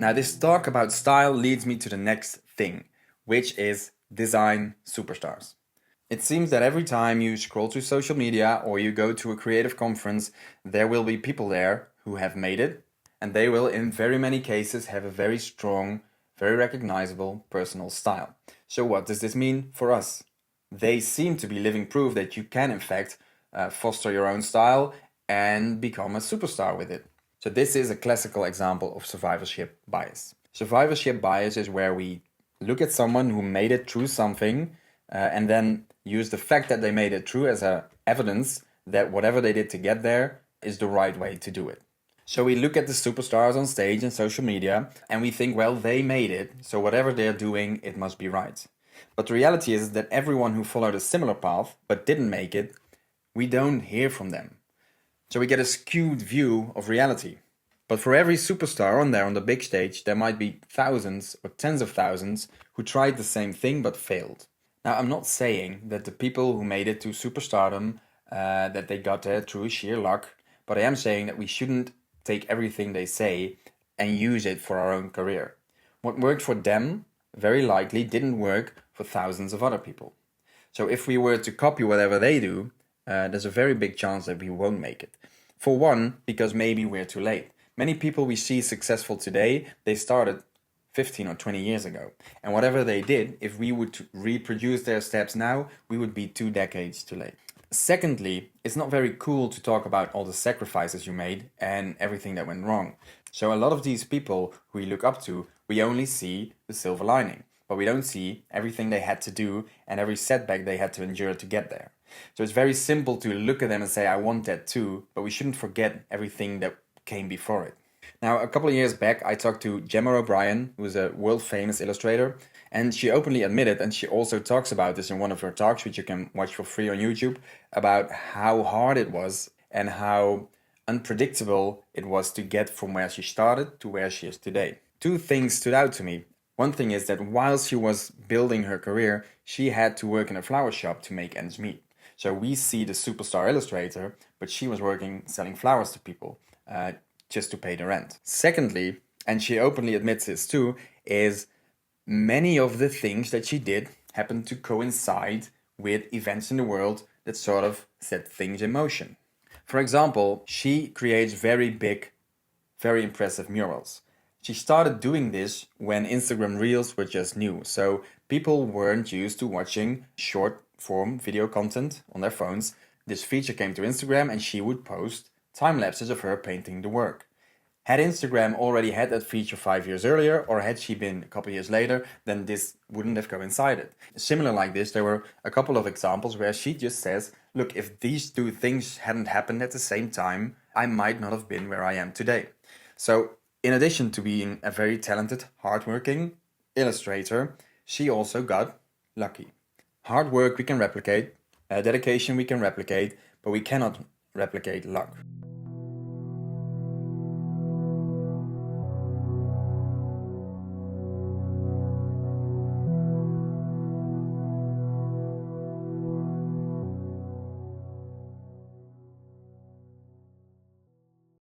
Now, this talk about style leads me to the next thing, which is design superstars. It seems that every time you scroll through social media or you go to a creative conference, there will be people there who have made it, and they will, in very many cases, have a very strong, very recognizable personal style. So what does this mean for us? They seem to be living proof that you can, in fact, foster your own style and become a superstar with it. So this is a classical example of survivorship bias. Survivorship bias is where we look at someone who made it through something and then use the fact that they made it through as evidence that whatever they did to get there is the right way to do it. So we look at the superstars on stage and social media and we think, well, they made it, so whatever they're doing, it must be right. But the reality is that everyone who followed a similar path but didn't make it, we don't hear from them. So we get a skewed view of reality. But for every superstar on there on the big stage, there might be thousands or tens of thousands who tried the same thing but failed. Now, I'm not saying that the people who made it to superstardom, that they got there through sheer luck, but I am saying that we shouldn't take everything they say and use it for our own career. What worked for them very likely didn't work for thousands of other people. So if we were to copy whatever they do, there's a very big chance that we won't make it. For one, because maybe we're too late. Many people we see successful today, they started 15 or 20 years ago. And whatever they did, if we would reproduce their steps now, we would be 2 decades too late. Secondly, it's not very cool to talk about all the sacrifices you made and everything that went wrong. So a lot of these people who we look up to, we only see the silver lining, but we don't see everything they had to do and every setback they had to endure to get there. So it's very simple to look at them and say, I want that too, but we shouldn't forget everything that came before it. Now, a couple of years back, I talked to Gemma O'Brien, who is a world-famous illustrator, and she openly admitted, and she also talks about this in one of her talks, which you can watch for free on YouTube, about how hard it was and how unpredictable it was to get from where she started to where she is today. 2 things stood out to me. One thing is that while she was building her career, she had to work in a flower shop to make ends meet. So we see the superstar illustrator, but she was working selling flowers to people just to pay the rent. Secondly, and she openly admits this too, is many of the things that she did happened to coincide with events in the world that sort of set things in motion. For example, she creates very big, very impressive murals. She started doing this when Instagram Reels were just new, so people weren't used to watching short form video content on their phones. This feature came to Instagram and she would post time lapses of her painting the work. Had Instagram already had that feature 5 years earlier, or had she been a couple years later, then this wouldn't have coincided. Similar like this, there were a couple of examples where she just says, look, if these 2 things hadn't happened at the same time, I might not have been where I am today. So in addition to being a very talented, hardworking illustrator, she also got lucky. Hard work we can replicate, dedication we can replicate, but we cannot replicate luck.